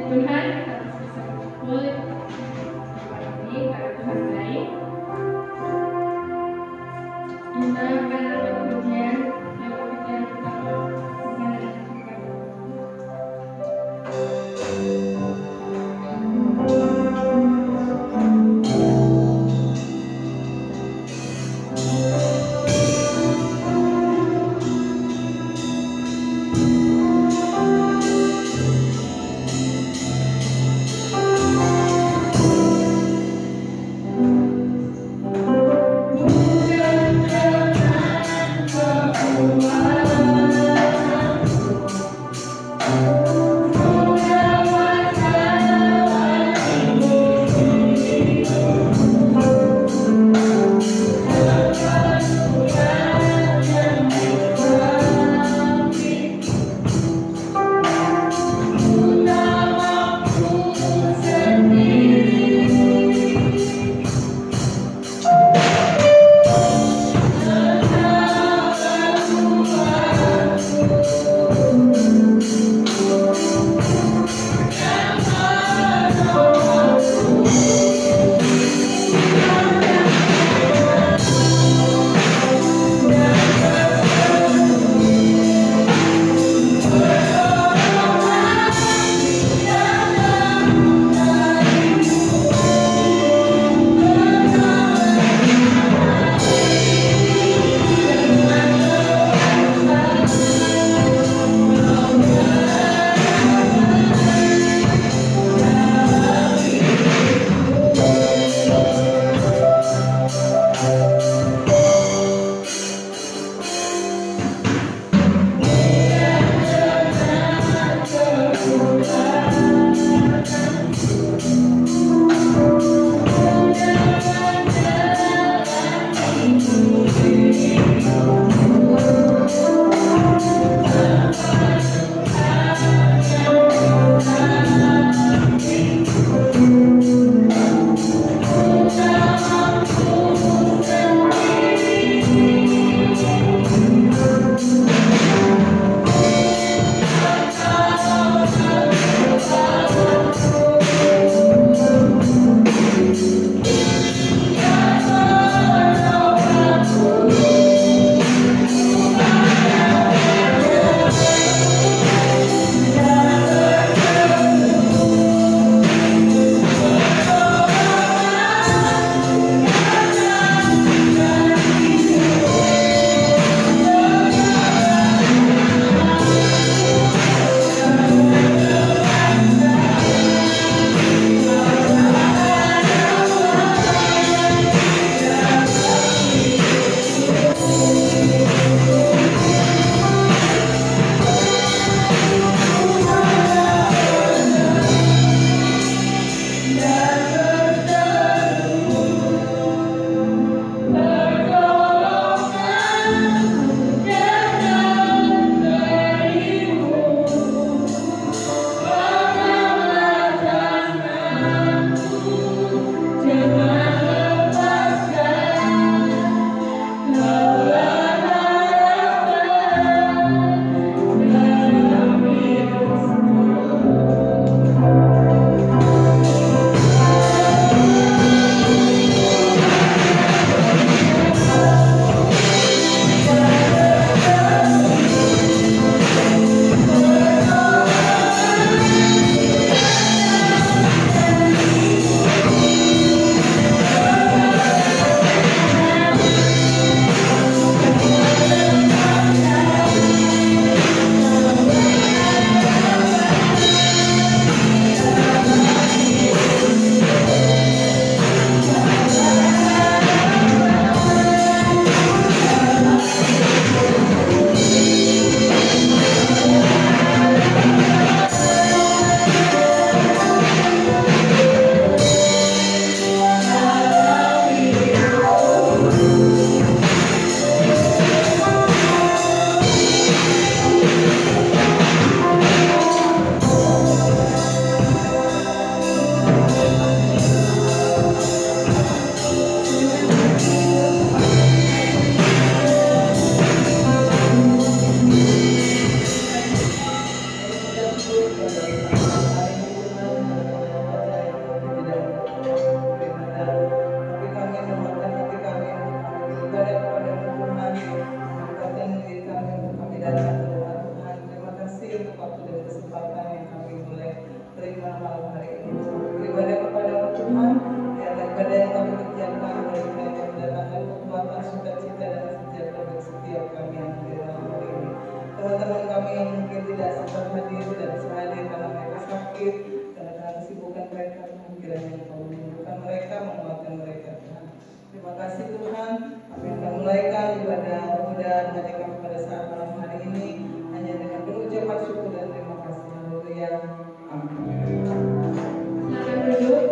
Tuhan, kita harus bisa bersyukur ini karena Tuhan baik. Kita akan dapat pujian lagu kita yang pertama, Tuhan dan Tuhan. kami yang mungkin tidak sempat hadir, tidak bisa hadir karena mereka sakit, karena kesibukan mereka, Tuhan kiranya Engkau menyembuhkan mereka, menguatkan mereka, Tuhan. Terima kasih Tuhan, kami akan mulaikan ibadah pemuda remaja kami pada saat malam hari ini hanya dengan berucapan syukur dan terima kasih. Haleluya. Amin. Silakan duduk.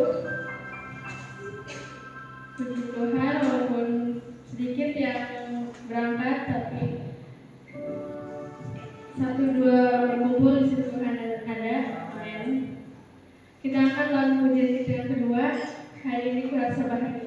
Puji Tuhan, walaupun sedikit yang berangkat, tapi satu dua berkumpul di situ Tuhan ada. Amin. Kita akan lalu pujian kita yang kedua. Hari ini kurasa bahagia.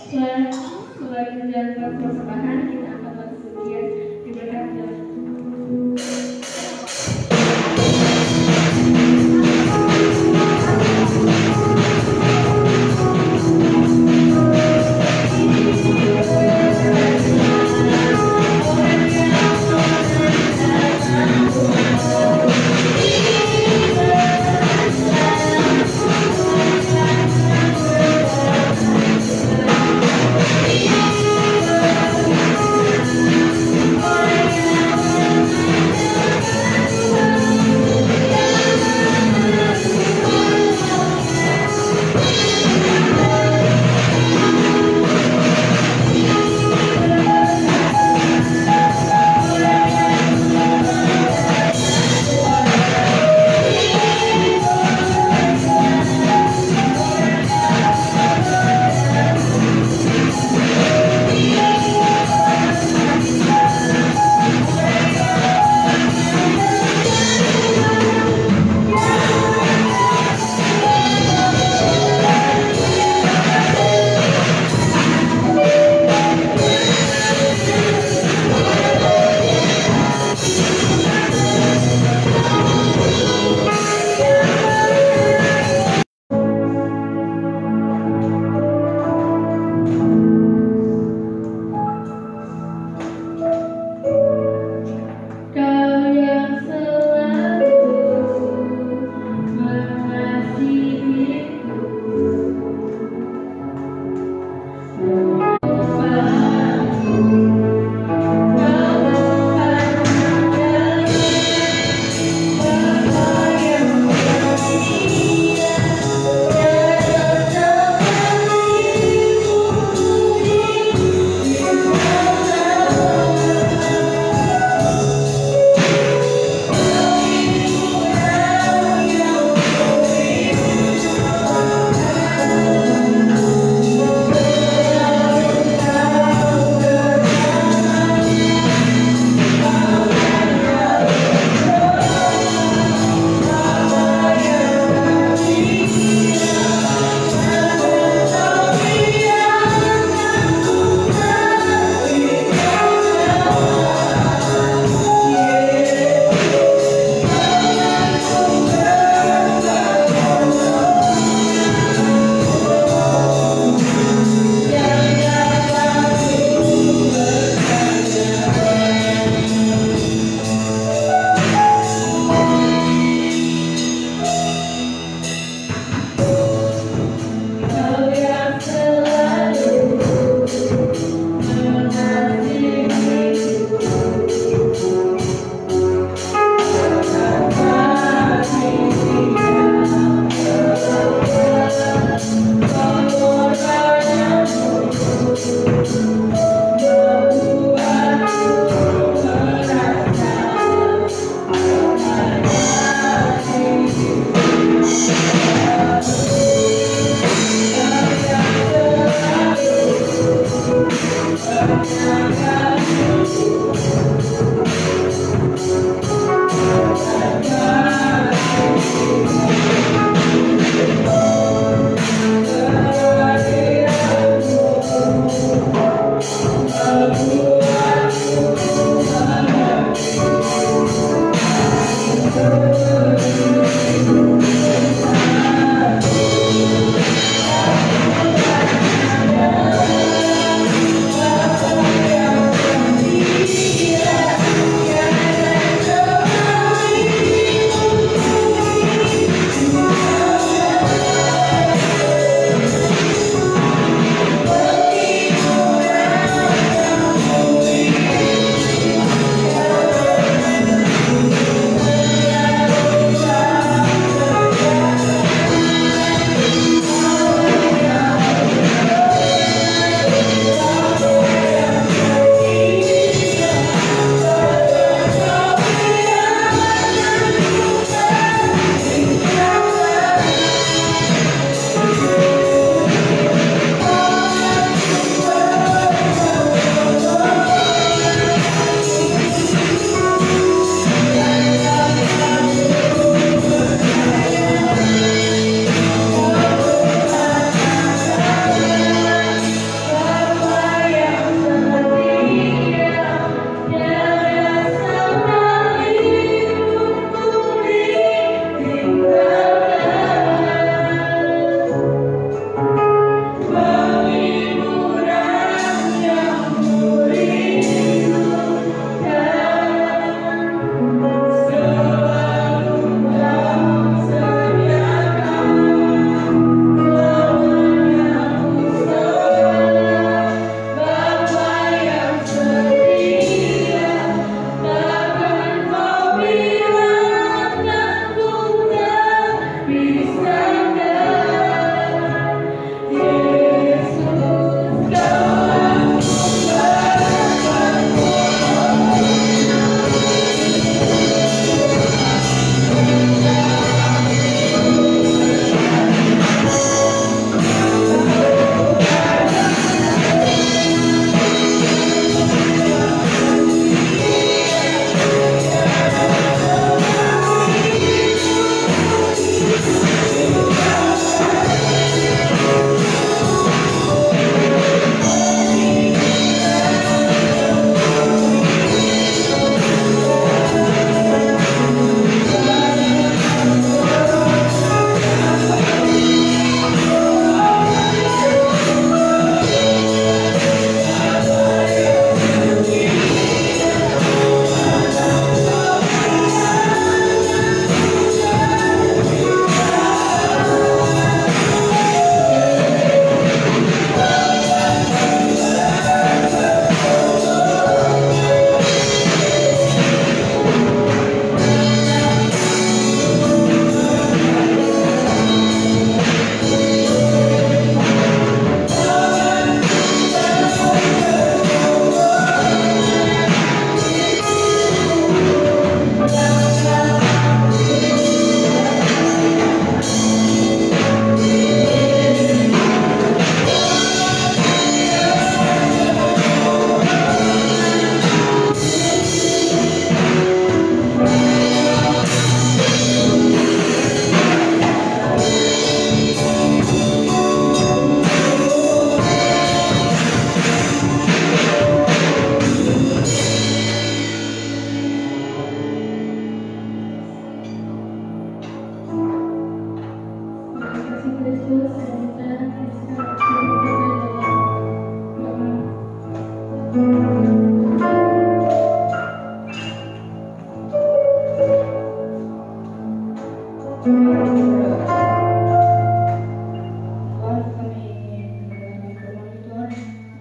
Mulai menjalankan persembahan, kita akan langsung kemudian diberkati.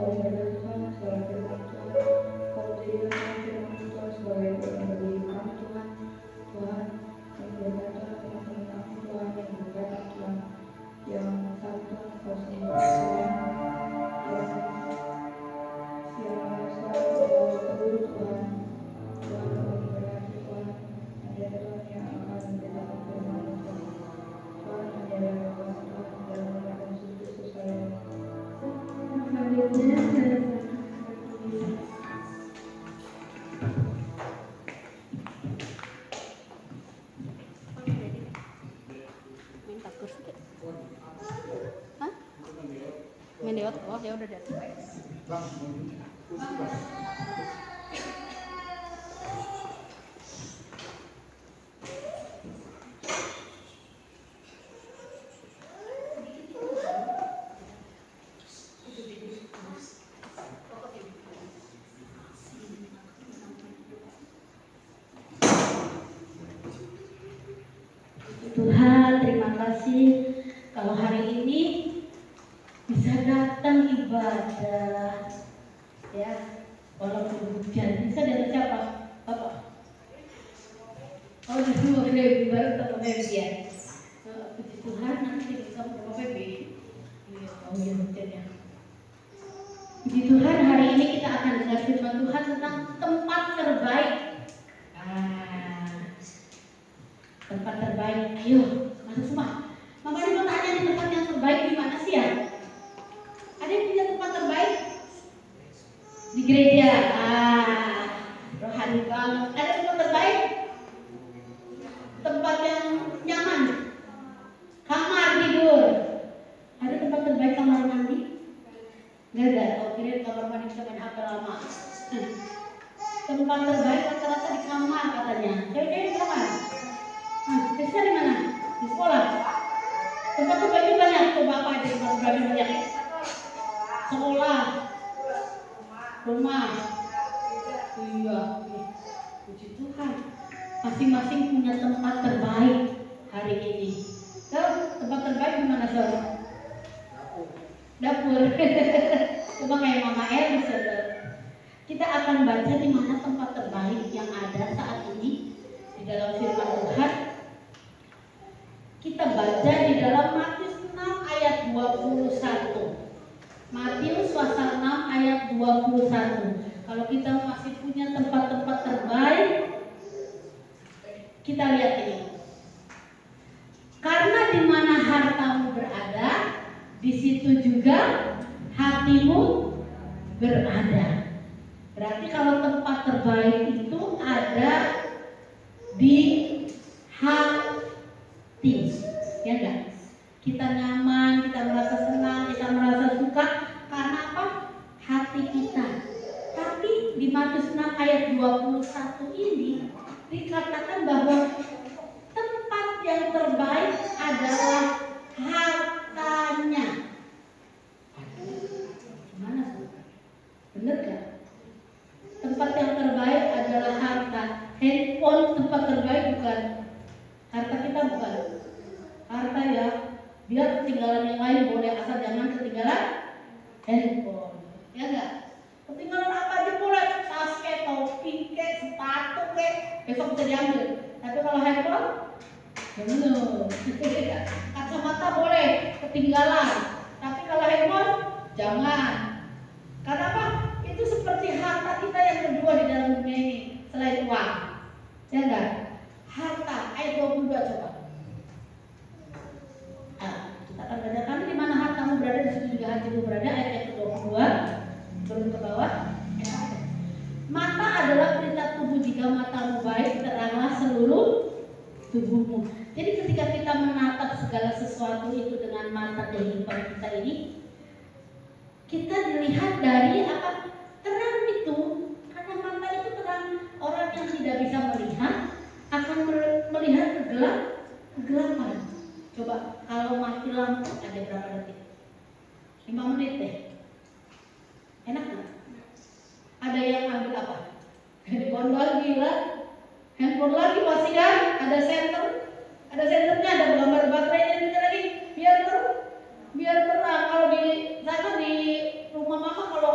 menjaga Tuhan, segala firman Tuhan. Kau jadikan firman Tuhan sebagai orang bagi kami Tuhan. Tuhan, yang berkata teman-teman kami Tuhan, yang berkata Tuhan, yang satu kau sendiri Tuhan, yang selalu kau tegur Tuhan. Tuhan kami berkati Tuhan, ada Tuhan yang akan menjadikan firman Tuhan. Tuhan menjaga Tuhan dalam nama Yesus Kristus saya. Selanjutnya minta kursi. Hah? Mendeot, oh dia udah datang. Tuhan, terima kasih kalau hari ini bisa datang ibadah, ya, walaupun hujan. Bisa dari siapa? Bapak? Oh, dari Bapak Febi, baru Bapak Febi ya. Puji Tuhan, nanti bisa Bapak Febi. Oh iya, hujan ya. Puji Tuhan, hari ini kita akan dengar firman Tuhan tentang tempat terbaik. Tempat terbaik, ayo masuk semua. Mama ini mau tanya di tempat yang terbaik di mana sih ya? Ada yang punya tempat terbaik? Di gereja. Rohani banget. Ada tempat terbaik? Tempat yang nyaman. Kamar tidur. Ada tempat terbaik kamar mandi? Nggak ada. Oh, kira kamar mandi bisa main HP lama. Tempat terbaik rata-rata di kamar katanya. Cewek-cewek di kamar. Bisa di mana? Di sekolah. Tempat terbaik banyak. Coba apa aja tempat terbaik banyak? Sekolah, rumah. Iya. Puji Tuhan. Masing-masing punya tempat terbaik hari ini. Tahu tempat terbaik di mana saudara? Dapur. Coba kayak Mama El, saudara. Kita akan baca di mana tempat terbaik yang ada saat ini di dalam firman Tuhan. Kita baca di dalam Matius 6 ayat 21. Matius pasal 6 ayat 21. Kalau kita masih punya tempat-tempat terbaik, kita lihat ini. Karena di mana hartamu berada, di situ juga hatimu berada. Berarti kalau tempat terbaik itu ada di hati, ya enggak? Kita nyaman, kita merasa senang, kita merasa suka karena apa? Hati kita. Tapi di Matius 6 ayat 21 ini dikatakan bahwa tempat yang terbaik adalah hartanya. Gimana sih? Bener gak? Tempat yang terbaik adalah harta. Handphone tempat terbaik bukan. Harta kita bukan. Harta ya, biar ketinggalan yang lain boleh, asal jangan ketinggalan handphone. Ya enggak? Ketinggalan apa aja boleh, tas ke, topi ke, sepatu ke, besok bisa diambil. Tapi kalau handphone, belum. Kacamata boleh ketinggalan, tapi kalau handphone jangan. Karena apa? Itu seperti harta kita yang kedua di dalam dunia ini selain uang. Ya enggak? Harta, ayat 22 coba. Kita akan bacakan di mana hartamu berada, di situ juga hatimu berada. Ayat yang ke-22 turun ke bawah. Mata adalah pelita tubuh, jika matamu baik teranglah seluruh tubuhmu. Jadi ketika kita menatap segala sesuatu itu dengan mata kehidupan kita ini, kita dilihat dari apa? Terang itu. Karena mata itu terang. Orang yang tidak bisa melihat akan melihat kegelapan. Coba kalau mati lampu ada berapa detik? 5 menit deh. Enak nggak? Ada yang ambil apa? Handphone lagi lah. Handphone lagi pasti kan? Ada senter. Ada senternya, ada gambar baterainya juga lagi. Biar terang. Kalau di sana di rumah mama kalau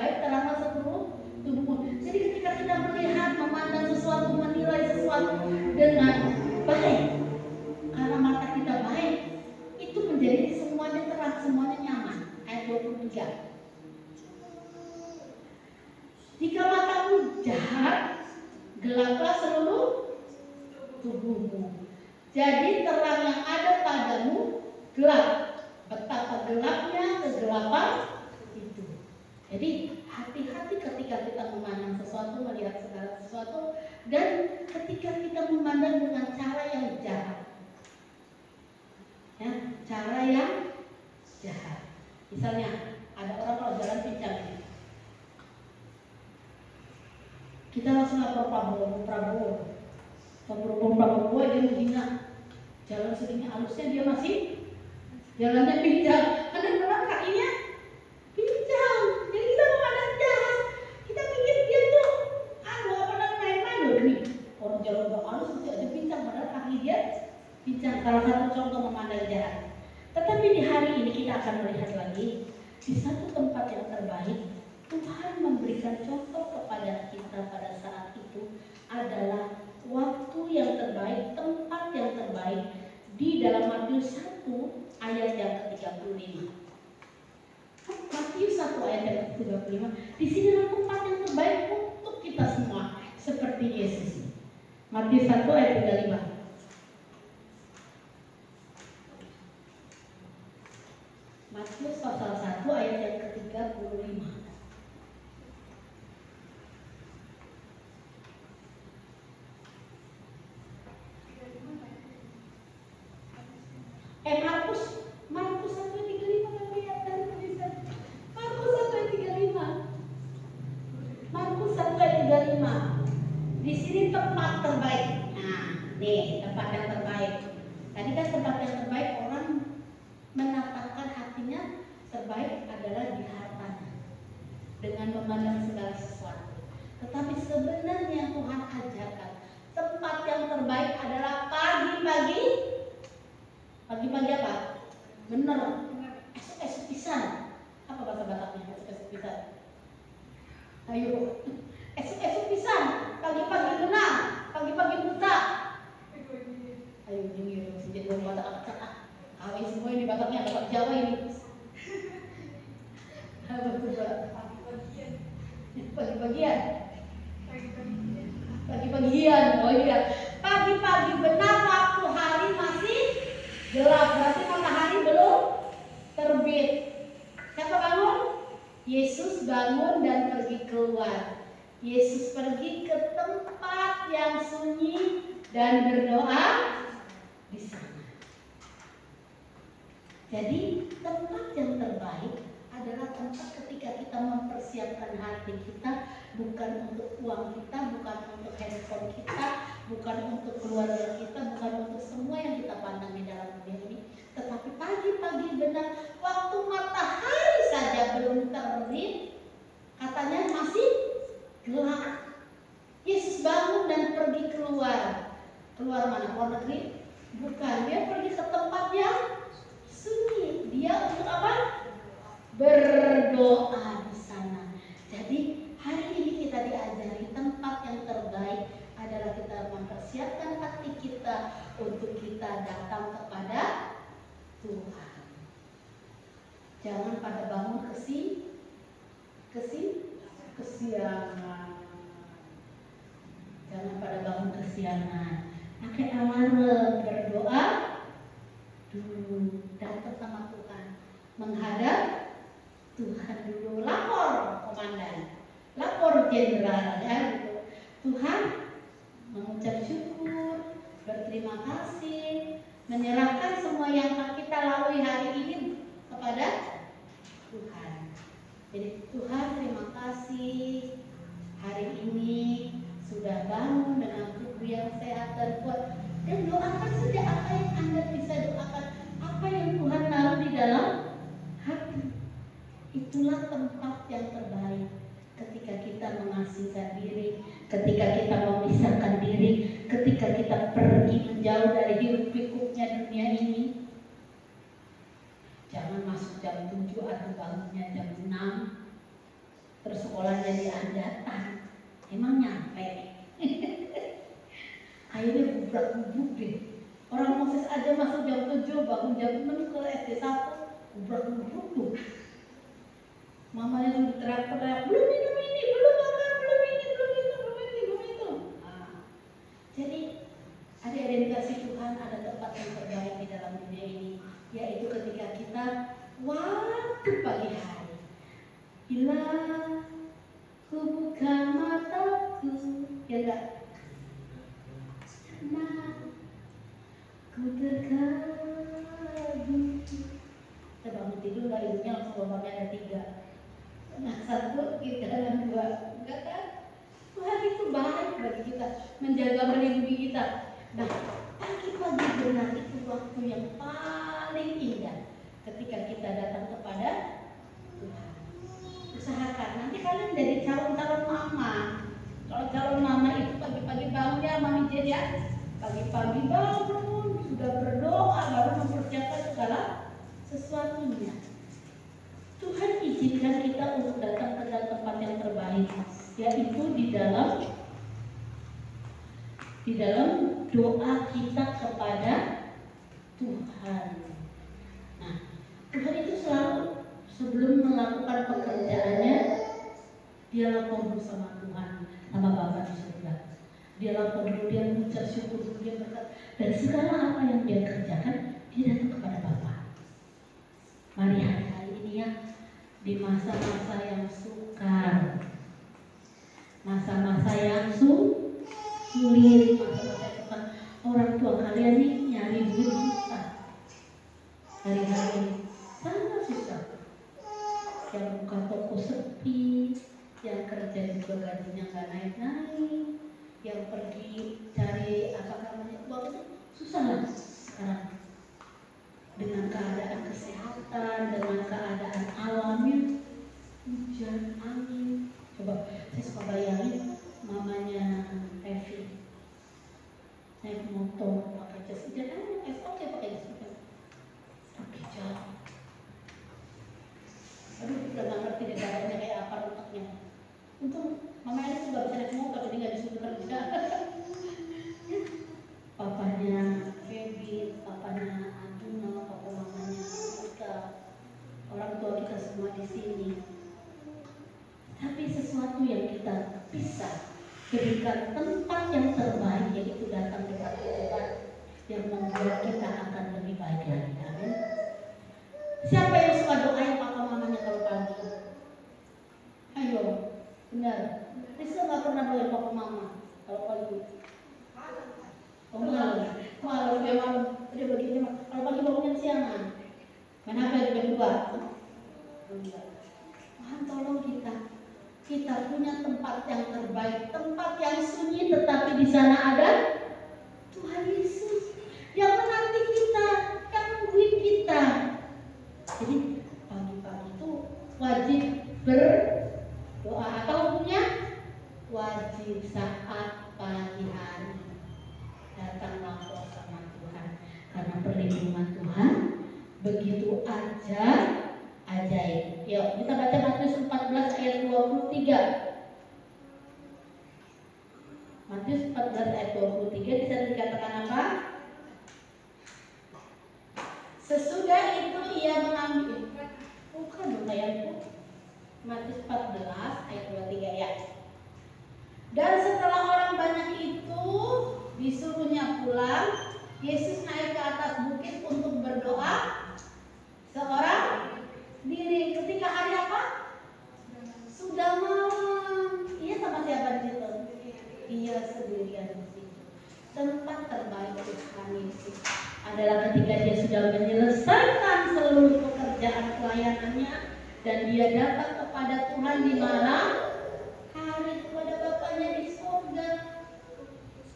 baik, teranglah seluruh tubuhmu. Jadi ketika kita melihat, memandang sesuatu, menilai sesuatu dengan baik, karena mata kita baik, itu menjadi semuanya terang, semuanya nyaman. Ayat 23. Jika matamu jahat, gelaplah seluruh tubuhmu. Jadi terang yang ada padamu gelap. Betapa gelapnya kegelapan itu. Jadi hati-hati ketika kita memandang sesuatu, melihat segala sesuatu, dan ketika kita memandang dengan cara yang jahat. Ya, cara yang jahat. Misalnya ada orang kalau jalan pincang, kita langsung lapor Prabowo dia menghina. Jalan segini halusnya dia masih jalannya pincang, kadang-kadang kakinya pincang. Jadi kita memandang jahat, kita pikir dia tuh main-main loh nih. Orang jalan gak halus masih aja pincang, padahal kaki dia pincang. Salah satu contoh memandang jahat. Tetapi di hari ini kita akan melihat lagi di satu tempat yang terbaik. Tuhan memberikan contoh kepada kita pada saat itu adalah waktu yang terbaik, tempat yang terbaik di dalam Matius 1 ayat yang ke-35. Matius 1 ayat yang ke-35. Di sini adalah tempat yang terbaik untuk kita semua seperti Yesus. Matius 1 ayat 35. Matius pasal 1 ayat yang ke-35. Markus 1 ayat 35 yang lihat dari tulisan. Markus 1 ayat 35. Markus 1 ayat 35. Di sini tempat terbaik. Nah, nih tempat yang terbaik. Tadi kan tempat yang terbaik orang menatakan hatinya terbaik adalah di hartanya dengan memandang segala sesuatu. Tetapi sebenarnya yang Tuhan ajarkan tempat yang terbaik adalah pagi-pagi. Pagi-pagi apa? Bener. Esok-esok pisan. Apa bahasa Bataknya? Esok-esok pisan. Ayo. Esok-esok pisan. Pagi-pagi benar. Pagi-pagi buta. Ayo jengir. Sejak belum Batak apa? Kawin semua ini Bataknya, Batak Jawa ini. Pagi-pagian. Pagi-pagian. Oh iya. Pagi-pagi benar waktu hari masih gelap, berarti matahari belum terbit. Siapa bangun? Yesus bangun dan pergi keluar. Yesus pergi ke tempat yang sunyi dan berdoa di sana. Jadi tempat yang terbaik adalah tempat ketika kita mempersiapkan hati kita, bukan untuk uang kita, bukan untuk handphone kita, bukan untuk keluarga kita, bukan untuk semua yang kita pandang di dalam dunia ini, tetapi pagi-pagi benar waktu matahari saja belum terbit, katanya masih gelap. Yesus bangun dan pergi keluar. Keluar mana? Luar negeri? Bukan, dia pergi ke tempat yang sunyi. Dia untuk apa? Berdoa di sana. Jadi hari ini kita diajari tempat yang terbaik adalah kita mempersiapkan hati kita untuk kita datang kepada Tuhan. Jangan pada bangun kesiangan. Jangan pada bangun kesiangan. Pakai alarm, berdoa dulu, datang sama Tuhan, menghadap Tuhan dulu, lapor komandan, lapor jenderal, ya gitu. Tuhan mengucap syukur, berterima kasih, menyerahkan semua yang kita lalui hari ini kepada Tuhan. Jadi Tuhan terima kasih hari ini sudah bangun dengan tubuh yang sehat dan kuat, dan doakan saja apa yang Anda bisa doakan, apa yang Tuhan naruh di dalam hati. Itulah tempat yang terbaik ketika kita mengasihkan diri, ketika kita memisahkan diri, ketika kita pergi menjauh dari hiruk-pikuknya dunia ini. Jangan masuk jam 7 atau bangunnya jam 6. terus sekolahnya di Anjatan, emang nyampe. Akhirnya gubrak-gubruk deh. Orang Moses aja masuk jam 7, bangun jam 6 ke SD 1, gubrak-gubruk tuh. Mamanya sudah teriak-teriak, belum minum ini, belum makan, belum ini, belum itu, belum ini, belum itu. Jadi adik-adik dikasih Tuhan, ada tempat yang terbaik di dalam dunia ini, yaitu ketika kita waktu pagi hari. Bila ku buka mataku, ya enggak? Nah, ku terkagum. Kita bangun tidur nggak ibunya langsung lombatnya ada 3. Nah, 1 kita dan 2, enggak kan? Tuhan itu baik bagi kita, menjaga melindungi kita. Nah, pagi-pagi benar itu waktu yang paling indah ketika kita datang kepada Tuhan. Usahakan nanti kalian jadi calon-calon mama. Kalau calon mama itu pagi-pagi bangun ya mami Jen ya. Pagi-pagi bangun, sudah berdoa, baru mempersiapkan segala sesuatunya. Tuhan izinkan kita untuk datang ke tempat yang terbaik, yaitu di dalam doa kita kepada Tuhan. Nah, Tuhan itu selalu sebelum melakukan pekerjaannya, dia lapor dulu sama Tuhan, sama Bapa di surga. Dia lapor dulu, dia mengucap syukur dulu, dia berkata, dan segala apa yang dia kerjakan, dia datang kepada Bapa. Mari hari ini ya, di masa-masa yang sukar, masa-masa yang sulit, masa-masa yang sukar, orang tua kalian nih nyari duit susah. Hari-hari ini sangat susah. Yang buka toko sepi, yang kerja juga gajinya nggak naik-naik, yang pergi cari apa namanya uang itu susah lah sekarang. Dengan keadaan kesehatan, dengan keadaan alamnya, hujan, angin. Coba saya suka bayangin mamanya Evi naik motor pakai jas hujan, oke pakai jas hujan, oke jauh. Aduh, udah nggak ngerti deh badannya kayak apa otaknya. Untung mama Evi nggak bisa naik motor, jadi nggak disuruh kerja. Papanya Feby, papanya Aduna, papa mamanya Ika, orang tua kita semua di sini. Tapi sesuatu yang kita bisa berikan tempat yang terbaik, yaitu datang dekat Tuhan, yang membuat kita akan lebih baik lagi. Amin. Siapa yang suka doain papa mamanya kalau pagi? Ayo, benar. Risa nggak pernah doain papa mama kalau pagi. Oh malam dia malam dia begini mah. Kalau pagi bangunnya siangan. Main HP jam 2. Tuhan tolong kita punya tempat yang terbaik, tempat yang sunyi, tetapi di sana ada Tuhan Yesus yang menanti kita, yang nungguin kita. Jadi pagi-pagi itu wajib berdoa. Apa hukumnya? Wajib saat pagi hari datang lapor sama Tuhan, karena perlindungan Tuhan begitu ajaib. Yuk kita baca Matius 14 ayat 23. Matius 14 ayat 23 bisa dikatakan apa? Sesudah itu ia mengambil, bukan dong ayatku. Matius 14 ayat 23 ya. Dan setelah orang banyak itu disuruhnya pulang, Yesus naik ke atas bukit untuk berdoa seorang diri. Ketika hari apa? Sudah malam. Iya sama siapa di situ? Iya sendirian di situ. Tempat terbaik Tuhan Yesus adalah ketika dia sudah menyelesaikan seluruh pekerjaan pelayanannya dan dia datang kepada Tuhan di malam hari, kepada Bapaknya di surga,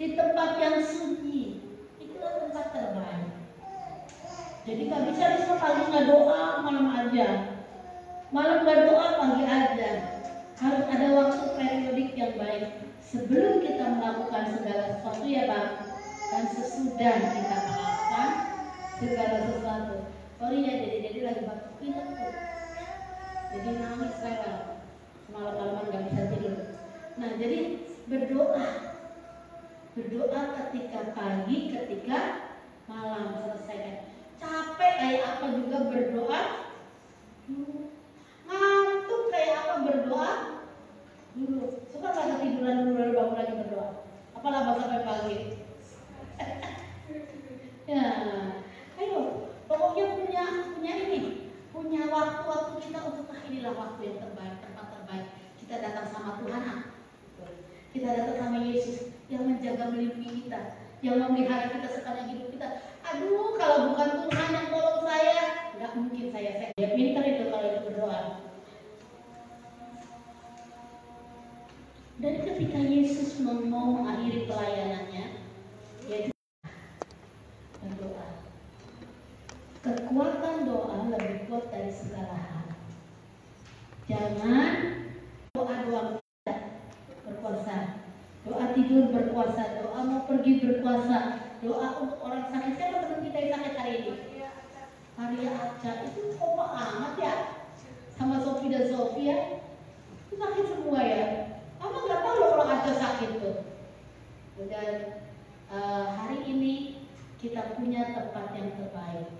di tempat yang sunyi. Itulah tempat terbaik. Jadi gak bisa disini pagi nggak doa, malam aja. Malam nggak doa, pagi aja. Harus ada waktu periodik yang baik sebelum kita melakukan segala sesuatu ya Bang, dan sesudah kita melakukan segala sesuatu. Sorry ya, jadi lagi batuk pilek tuh. Jadi nangis lewat. Malam-malaman nggak bisa tidur. Nah, jadi berdoa ketika pagi, ketika malam, selesaikan. Capek kayak apa juga berdoa. Ngantuk kayak apa berdoa dulu. Suka nggak ketiduran dulu lalu bangun lagi berdoa? Apalah sampai pagi. Ya, ayo, pokoknya punya ini, punya waktu kita untuk inilah waktu yang terbaik, tempat terbaik. Kita datang sama Tuhan, kita datang sama Yesus yang menjaga melindungi kita, yang memelihara kita sepanjang hidup kita. Aduh, kalau bukan Tuhan yang tolong saya, nggak mungkin saya. Dia pintar itu kalau itu berdoa. Dan ketika Yesus mau mengakhiri pelayanannya, yaitu berdoa. Kekuatan doa lebih kuat dari segala hal. Jangan doa berkuasa, doa tidur berkuasa, doa mau pergi berkuasa, doa untuk orang sakit. Siapa teman kita yang sakit hari ini? Maria Aca itu kompak amat ya, sama Sofi dan Sofia itu sakit semua ya. Mama nggak tahu loh kalau Aca sakit tuh. Dan hari ini kita punya tempat yang terbaik.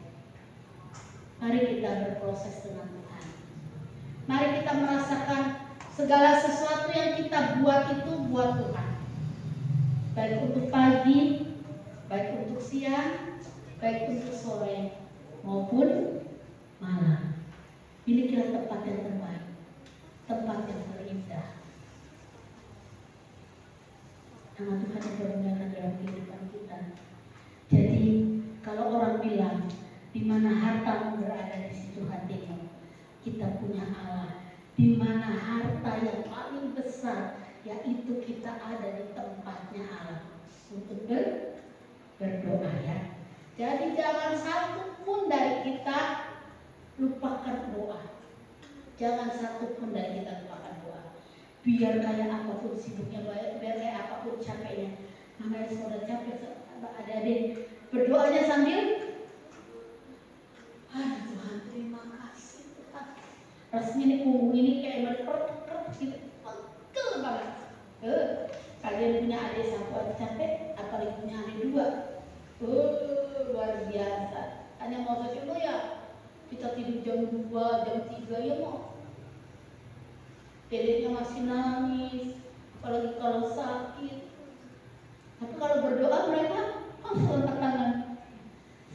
Mari kita berproses dengan Tuhan. Mari kita merasakan segala sesuatu yang kita buat itu buat Tuhan. Baik untuk pagi, baik untuk siang, baik untuk sore, maupun malam. Milikilah tempat yang terbaik, tempat yang terindah. Nama Tuhan yang bermuliakan dalam kehidupan kita. Jadi kalau orang bilang di mana hartamu berada di situ hatimu, kita punya Allah. Di mana harta yang paling besar, yaitu kita ada di tempatnya Allah untuk berdoa ya. Jadi jangan satu pun dari kita lupakan doa. Jangan satu pun dari kita lupakan doa. Biar kayak apapun sibuknya, biar kayak apapun capeknya. Namanya sudah capek, adik-adik berdoanya sambil Tuhan terima kasih Tuhan. Rasanya ini punggung ini kayak berperut gitu, pegel banget. Kalian punya adik satu aja capek, apalagi punya adik dua. Luar biasa. Hanya mau coba ya, kita tidur jam 2, jam 3 ya mau. Dedeknya masih nangis, apalagi kalau sakit. Tapi kalau berdoa mereka langsung angkat tangan.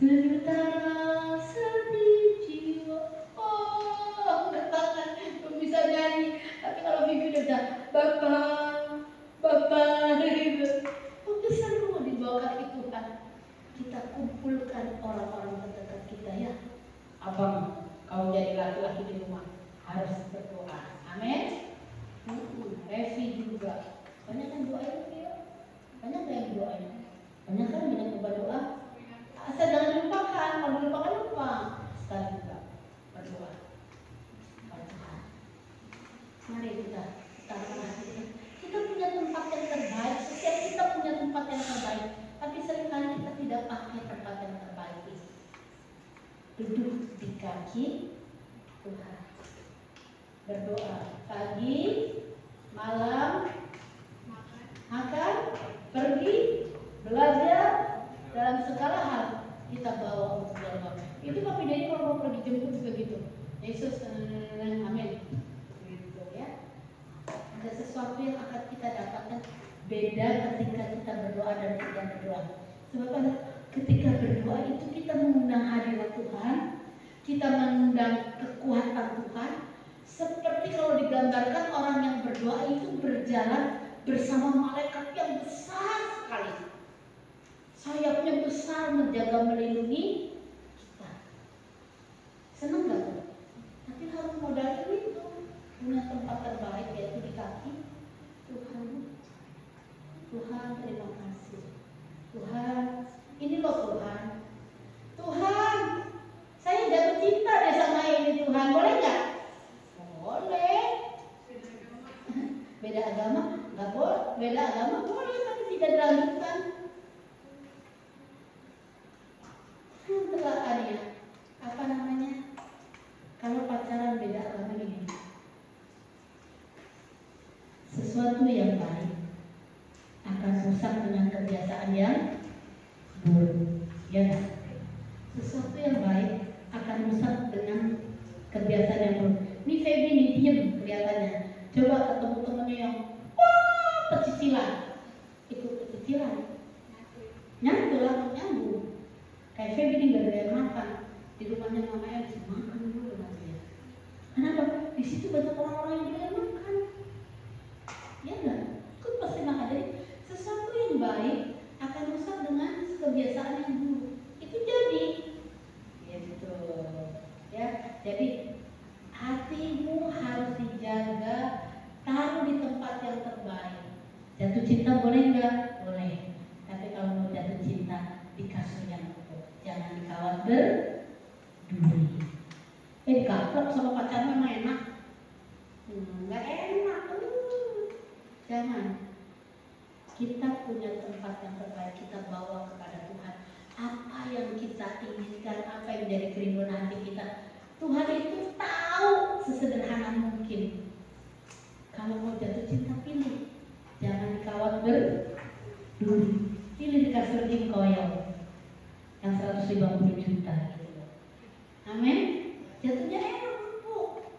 Sementara sedih jiwa, angkat tangan, belum bisa nyanyi. Tapi kalau Bibi udah Bapak, gitu. Itu seru dibawa ke Tuhan. Kita kumpulkan orang-orang terdekat kita ya. Abang, kau jadi laki-laki di rumah harus berdoa. Amin. Revi juga. Banyak yang doain ya. Banyak yang doain. Banyak kan banyak berdoa. Asal jangan lupakan, kalau lupakan lupa. Sekali juga berdoa. Berdoa. Mari kita perhatikan. Kita punya tempat yang terbaik. Setiap kita punya tempat yang terbaik. Tapi seringkali kita tidak pakai tempat yang terbaik itu. Duduk di kaki Tuhan. Berdoa pagi, malam, makan, pergi, belajar, dalam segala hal kita bawa untuk berdoa. Itu Papi Dedi kalau mau pergi jemput juga gitu. Yesus, amin. Gitu ya. Ada sesuatu yang akan kita dapatkan beda ketika kita berdoa dan tidak berdoa. Sebab ketika berdoa itu kita mengundang hadirat Tuhan, kita mengundang kekuatan Tuhan. Seperti kalau digambarkan orang yang berdoa itu berjalan bersama malaikat yang besar sekali. Sayapnya besar menjaga melindungi kita. Senang gak tuh? Tapi harus modal itu. Punya tempat terbaik yaitu di kaki Tuhan. Tuhan terima kasih. Tuhan, ini loh Tuhan. Tuhan, saya jatuh cinta deh sama ini Tuhan. Boleh nggak? Boleh. Beda agama? Nggak boleh. Beda agama boleh tapi tidak dilanjutkan. Telah ada apa namanya? Kalau pacaran beda agama gini. kebiasaan yang buruk. Ya, sesuatu yang baik akan rusak dengan kebiasaan yang buruk. Ini Feby nih diem kelihatannya. Coba ketemu temennya yang pecicilan, ikut pecicilan, nyambung lah nyambung. Kayak Feby nih gak ada yang makan di rumahnya mamanya harus makan dulu nanti. Kenapa? Di situ banyak orang-orang yang doyan makan. Ya enggak? Ikut pasti makan. Jadi sesuatu yang baik akan rusak dengan kebiasaan yang buruk. Itu jadi, ya gitu. Ya, jadi hatimu harus dijaga, taruh di tempat yang terbaik. Jatuh cinta boleh nggak? Boleh. Tapi kalau mau jatuh cinta di kasur yang empuk, jangan dikawat berduri. Dikaplok sama pacarnya mah enak. Nggak enak. Jangan. Kita punya tempat yang terbaik, kita bawa kepada Tuhan. Apa yang kita inginkan, apa yang menjadi kerinduan hati kita, Tuhan itu tahu sesederhana mungkin. Kalau mau jatuh cinta pilih, jangan dikawat berduri. Pilih di kasur koyong yang 150 juta gitu. Amin. Jatuhnya enak empuk.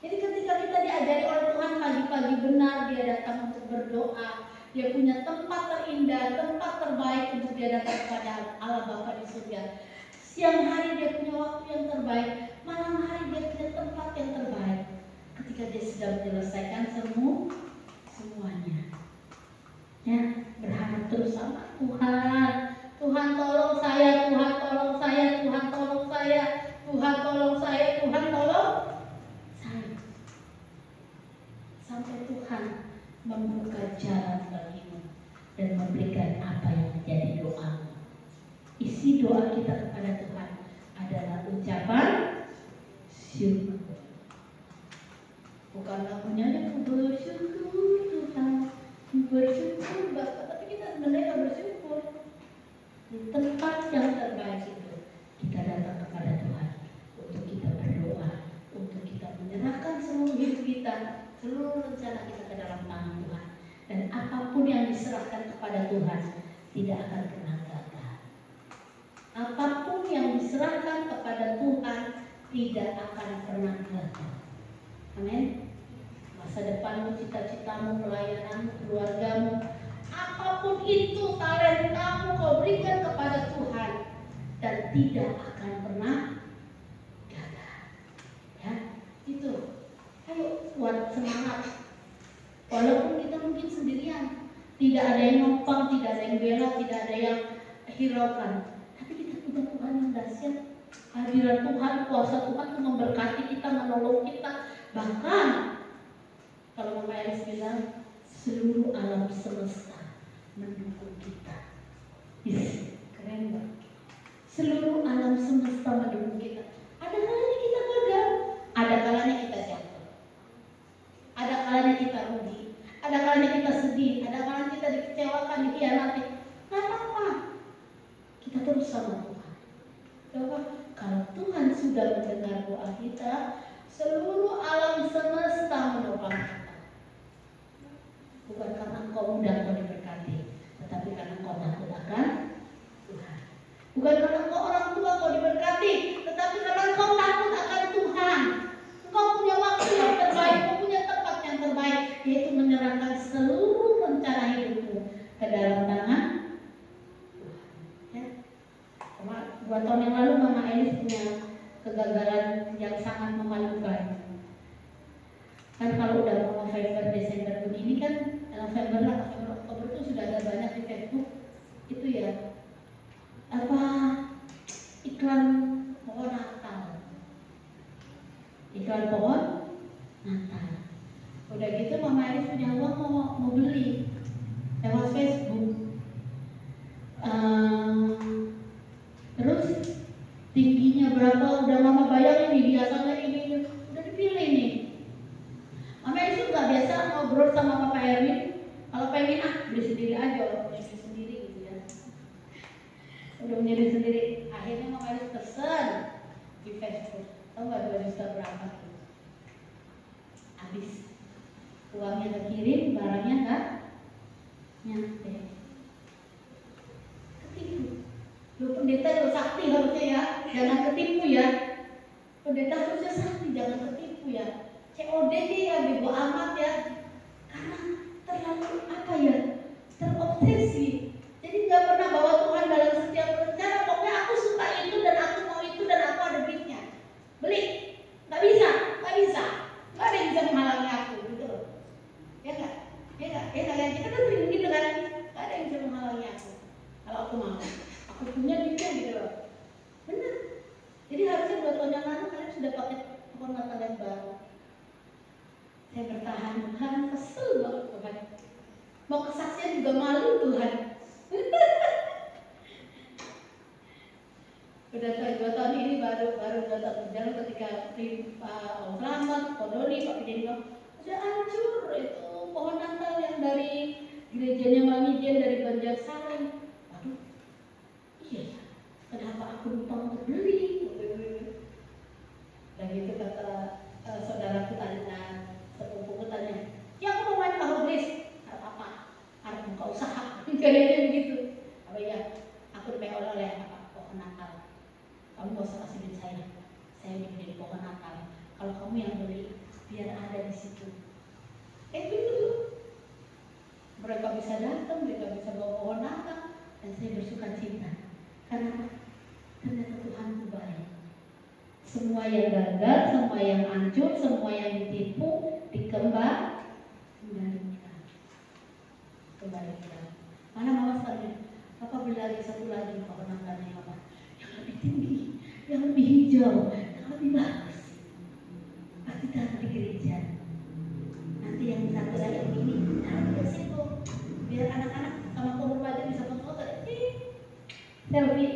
Jadi ketika kita diajari oleh Tuhan pagi-pagi benar, dia datang untuk berdoa. Dia punya tempat terindah, tempat terbaik untuk dia datang kepada Allah Bapa di surga. Siang hari dia punya waktu yang terbaik, malam hari dia punya tempat yang terbaik. Ketika dia sudah menyelesaikan semuanya, ya berharap terus sama Tuhan. Tuhan tolong saya, Tuhan tolong saya, Tuhan tolong saya, Tuhan tolong saya, Tuhan tolong saya. Sampai Tuhan membuka jalan bagimu dan memberikan apa yang menjadi doamu. Isi doa kita kepada Tuhan adalah ucapan syukur. Bukan lagunya yang bersyukur Tuhan, bersyukur Bapak, tapi kita sebenarnya bersyukur. Di tempat yang terbaik itu kita datang kepada Tuhan untuk kita berdoa, untuk kita menyerahkan seluruh hidup kita, seluruh rencana kita ke dalam tangan Tuhan. Dan apapun yang diserahkan kepada Tuhan tidak akan pernah gagal. Apapun yang diserahkan kepada Tuhan tidak akan pernah gagal. Amin. Masa depanmu, cita-citamu, pelayananmu, keluargamu, apapun itu talentamu kau berikan kepada Tuhan dan tidak akan pernah gagal. Ya, itu. Ayo buat semangat. Walaupun kita mungkin sendirian, tidak ada yang nopang, tidak ada yang bela, tidak ada yang hiraukan, tapi kita punya Tuhan yang dahsyat. Hadirat Tuhan, kuasa Tuhan itu memberkati kita, menolong kita. Bahkan kalau Mama Elis bilang seluruh alam semesta mendukung kita. Keren banget. Seluruh alam semesta mendukung kita. Ada kalanya kita gagal, ada kalanya kita jatuh, ada kalanya kita rugi, ada kalanya kita sedih, ada kalanya kita dikecewakan, dikhianati. Gak apa-apa, kita terus sama Tuhan. Coba kalau Tuhan sudah mendengar doa kita, seluruh alam semesta menopang kita. Bukan karena engkau mudah kau diberkati, tetapi karena engkau takut akan Tuhan. Bukan karena engkau orang tua kau diberkati, tetapi karena engkau takut akan Tuhan. Engkau punya waktu yang terbaik, engkau punya tempat yang terbaik, yaitu menyerahkan seluruh rencana hidupmu ke dalam tangan Tuhan. Ya. 2 tahun yang lalu Mama Elis punya kegagalan yang sangat memalukan. Kan kalau udah mau November, Desember begini kan, November, Oktober itu sudah ada banyak di Facebook itu ya, apa iklan pohon Natal, iklan pohon Natal. Udah gitu Mama Elis punya uang mau beli lewat Facebook. Terus tingginya berapa udah Mama bayangin nih, biasanya ini udah dipilih nih. Mama itu nggak biasa ngobrol sama Papa Erwin. Kalau pengen beli sendiri aja, orang punya duit sendiri gitu ya. Udah punya duit sendiri. Akhirnya Mama itu pesen di Facebook. Tahu nggak 2 juta berapa? Habis. Uangnya kekirim, barangnya nggak nyampe. jangan ketipu ya. Pendeta harusnya sakti, jangan ketipu ya. COD ya bego amat ya. Karena terlalu apa ya? Terobsesi. Jadi nggak pernah bawa Tuhan dalam setiap rencana. Pokoknya aku suka itu dan aku mau itu dan aku ada duitnya. Beli. Nggak bisa. Nggak ada yang bisa menghalangi aku gitu loh. Ya nggak? Ya nggak? Kita kan sering gitu kan? Nggak ada yang bisa menghalangi aku. Kalau aku mau, aku punya duitnya gitu loh. Benar. Jadi harusnya buat tahun yang lalu kalian sudah pakai pohon Natal yang baru. Saya bertahan Tuhan, kesel banget Tuhan. Mau kesaksian juga malu Tuhan. Udah 2 tahun ini baru 2 tahun berjalan ketika Om Slamet, Pak Doni, Pak Pidin sudah hancur itu pohon Natal yang dari gerejanya Mami Jen dari Banjarsari. Aduh, iya, kenapa aku lupa untuk beli? Dan itu kata saudaraku tanya, sepupuku tanya, ya aku mau main tahu Gris, apa? Harus buka usaha, kayaknya begitu. Apa ya? Aku dipakai oleh apa? Pohon Natal. Kamu gak usah kasih duit saya beli pohon Natal. Kalau kamu yang beli, biar ada di situ. Begitu. Mereka bisa datang, mereka bisa bawa pohon Natal, dan saya bersuka cita. Karena ternyata Tuhan itu baik. Semua yang gagal, semua yang hancur, semua yang ditipu, dikembalikan. Mana mama sekalian? Papa beli lagi satu lagi pohon Natalnya apa? Yang lebih tinggi, yang lebih hijau, yang lebih bagus. Pasti taruh di gereja. Nanti yang satu lagi yang ini taruh di situ, biar anak-anak sama kaum remaja bisa foto-foto. Selfie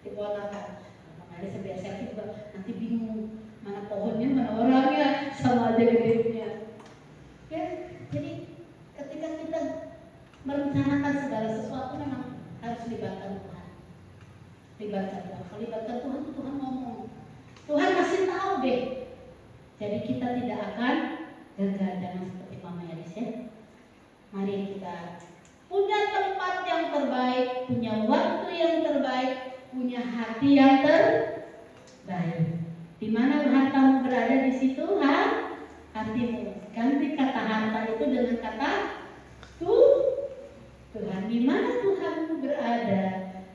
di pohon Natal. Makanya sebiar selfie juga nanti bingung mana pohonnya, mana orangnya, sama aja gedenya. Ya, jadi ketika kita merencanakan segala sesuatu memang harus libatkan Tuhan. Kalau libatkan Tuhan, Tuhan ngomong. Tuhan kasih tahu deh. Jadi kita tidak akan gagal, jangan seperti Mama Yaris ya. Mari kita punya tempat yang terbaik, punya waktu yang terbaik, punya hati yang terbaik. Di mana hartamu berada di situ, hatimu. Ganti kata harta itu dengan kata Tuhan. Di mana Tuhanmu berada,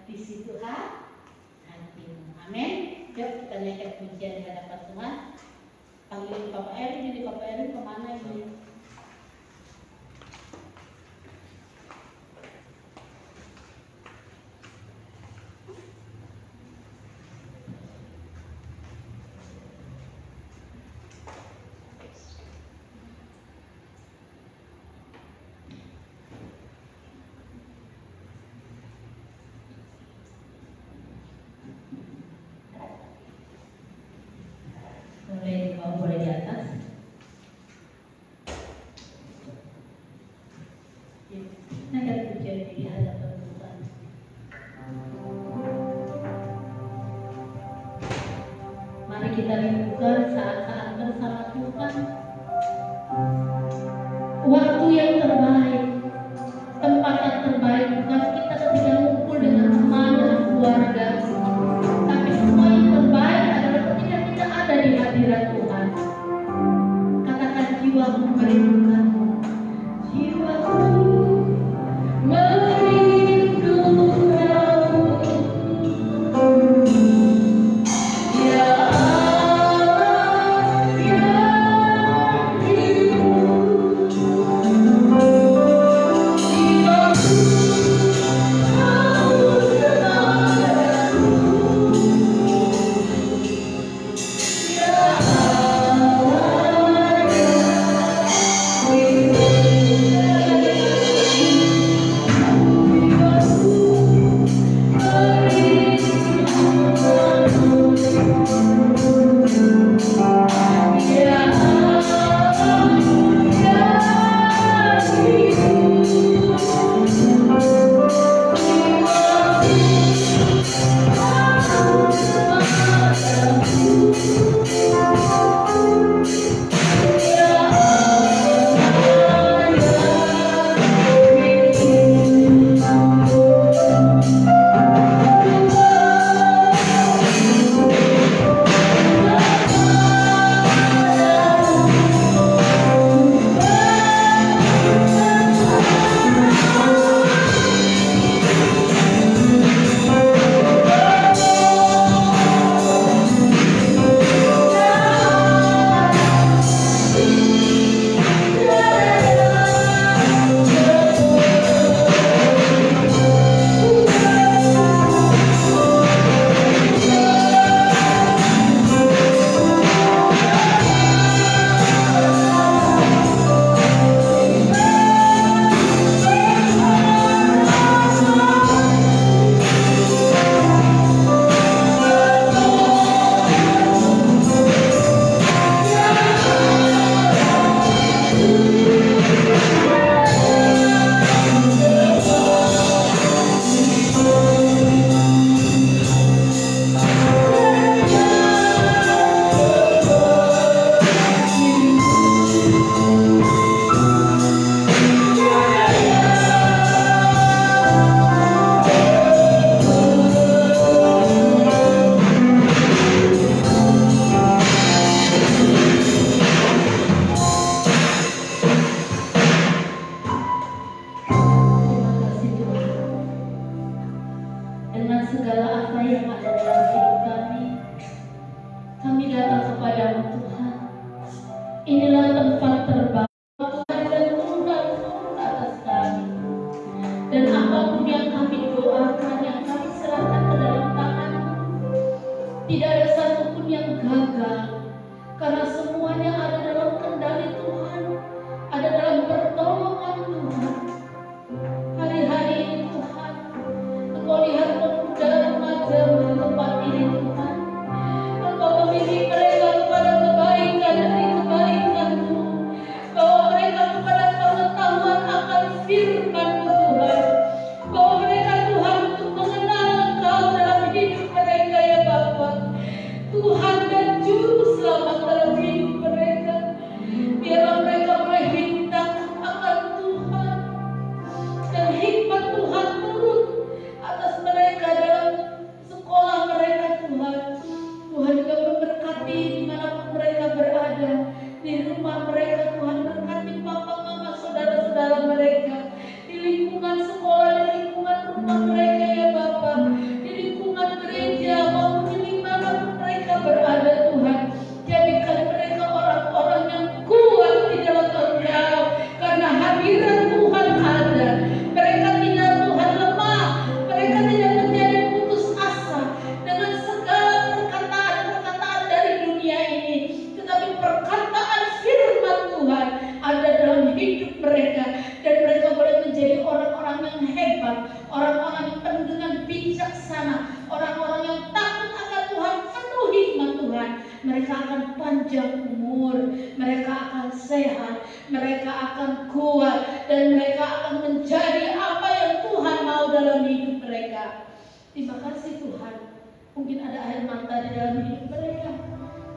di situ hatimu. Amin. Yuk kita naikkan pujian di hadapan Tuhan. Panggil Papa Erin, jadi Papa Erin kemana ini? Boleh di atas. Nah, ada pujian di hadapan Tuhan. Mari kita rindukan saat-saat bersama Tuhan. Waktu yang terbaik, tempat yang terbaik bukan kita ketika ngumpul dengan teman dan keluarga, tapi semua yang terbaik adalah ketika kita ada di hadirat Tuhan. Katakan jiwaku merindukanmu, jiwaku merindukanmu. Ya Allah, ya jiwaku mau selalu Tidak ada satupun yang gagal, karena semuanya ada dalam kendali Tuhan, ada dalam pertolongan Tuhan. Hari-hari ini Tuhan, Engkau lihat pemuda remaja di tempat ini Tuhan. Engkau memilih mereka kepada kebaikan demi kebaikan-Mu, bawa mereka kepada pengetahuan akan firman-Mu Tuhan, bawa mereka Tuhan untuk mengenal Engkau dalam hidup mereka ya Bapa, Tuhan dan Juru Selamat dalam hidup mereka. Biarlah mereka boleh hidup takut akan Tuhan, dan hikmat Tuhan turun atas mereka dalam sekolah mereka Tuhan. Tuhan juga memberkati dimanapun mereka berada, di rumah mereka Tuhan. Berkati papa, mama, saudara-saudara mereka, di lingkungan sekolah, di lingkungan rumah mereka ya Bapa, di lingkungan gereja maupun di dimanapun mereka berada Tuhan. Jadikan mereka orang-orang yang kuat di dalam Engkau, karena hadirat Tuhan ada. Mereka tidak Tuhan lemah, mereka tidak menjadi putus asa dengan segala perkataan-perkataan dari dunia ini, tetapi perkataan firman Tuhan ada dalam hidup mereka, dan mereka boleh menjadi orang-orang yang hebat, orang-orang yang penuh dengan bijaksana, orang-orang yang takut akan Tuhan, penuh hikmat Tuhan. Mereka akan panjang umur, mereka akan sehat, mereka akan kuat, dan mereka akan menjadi apa yang Tuhan mau dalam hidup mereka. Terima kasih Tuhan. Mungkin ada air mata di dalam hidup mereka,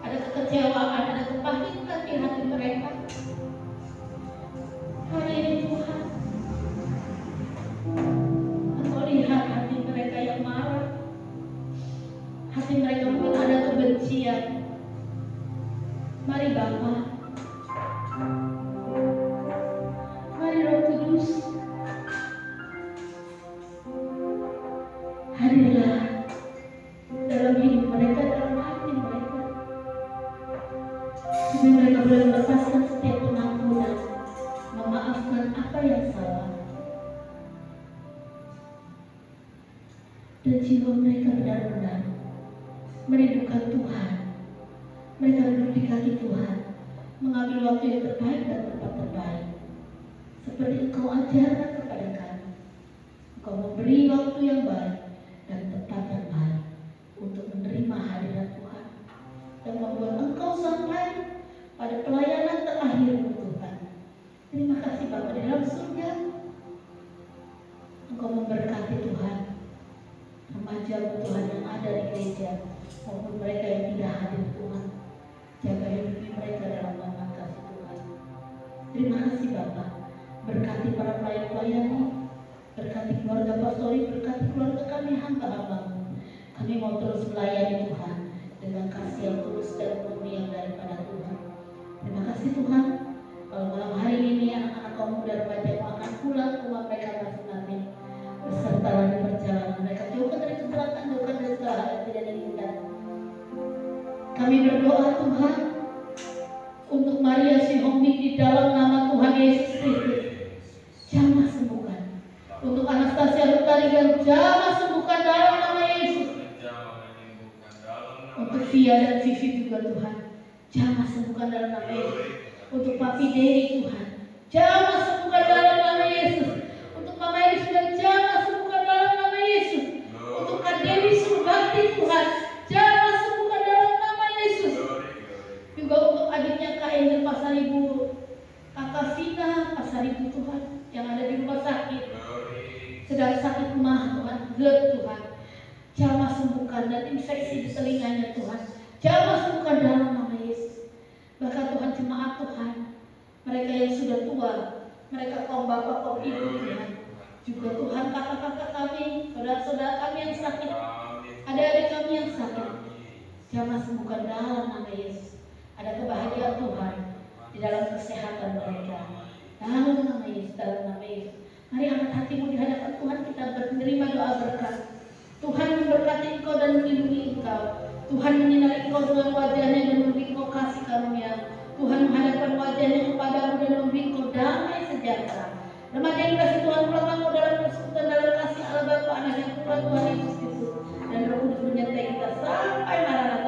ada kekecewaan, ada kepahitan di hati mereka. Hari ini Tuhan, Engkau lihat hati mereka yang marah, hati mereka mungkin ada kebencian. Mari Bapa, mari Roh Kudus, hadirlah dalam hidup mereka, dalam hati mereka, supaya mereka boleh melepaskan setiap pengampunan, memaafkan apa yang salah, dan jiwa mereka benar-benar merindukan Tuhan. Mereka duduk di kaki Tuhan, mengambil waktu yang terbaik dan tempat terbaik, seperti Engkau ajarkan kepada kami. Engkau memberi waktu yang baik dan tempat yang baik untuk menerima hadirat Tuhan, dan membuat Engkau sampai pada pelayanan terakhir Tuhan. Terima kasih Bapa di dalam surga. Engkau memberkati Tuhan remaja Tuhan yang ada di gereja maupun mereka yang tidak hadir Tuhan. Jaga hidup mereka dalam nama kasih Tuhan. Terima kasih Bapa. Berkati para pelayan-pelayan, berkati keluarga pastori, berkati keluarga kami hamba-hamba-Mu. Kami mau terus melayani Tuhan dengan kasih yang tulus dan murni yang daripada Tuhan. Terima kasih Tuhan. Kalau malam hari ini anak-anak kaum muda remaja akan pulang ke rumah mereka masing-masing, beserta lagi perjalanan mereka jauhkan dari kecelakaan, jauhkan dari segala hal yang tidak diinginkan. Kami berdoa Tuhan untuk Maria Sihomik di dalam nama Tuhan Yesus Kristus. Jamah sembuhkan. Untuk Anastasia Rutarigan, jamah sembuhkan dalam nama Yesus. Untuk Via dan Vivi juga Tuhan, jamah sembuhkan dalam nama Yesus. Untuk Papi Dedi Tuhan, jamah sembuhkan dalam nama Yesus. Untuk Mama Elis juga jamah sembuhkan dalam nama Yesus. Untuk Kak Dewi Surbakti Tuhan, jamah sembuhkan dalam nama Yesus. Juga untuk adiknya Kak Angel Pasaribu, Kakak Vina Pasaribu Tuhan, yang ada di rumah sakit, sedang sakit mah Tuhan, GERD Tuhan, jamah sembuhkan, dan infeksi di telinganya Tuhan, jamah sembuhkan dalam nama Yesus. Bahkan Tuhan jemaat Tuhan, mereka yang sudah tua, mereka kaum bapak, kaum ibu Tuhan, juga Tuhan kakak-kakak kami, saudara-saudara kami yang sakit, adik-adik kami yang sakit, jamah sembuhkan dalam nama Yesus. Ada kebahagiaan Tuhan di dalam kesehatan mereka, dalam nama Yesus, dalam nama Yesus. Mari angkat hatimu di hadapan Tuhan, kita menerima doa berkat. Tuhan memberkati engkau dan melindungi engkau. Tuhan menyinari engkau dengan wajahnya dan memberi engkau kasih karunia. Tuhan menghadapkan wajahnya kepadamu dan memberi engkau damai sejahtera. Remaja yang kasih Tuhan, pulang kamu dalam persekutuan dalam kasih Allah Bapa, Anak yang Tuhan Yesus Kristus, dan untuk menyertai kita sampai Maranatha.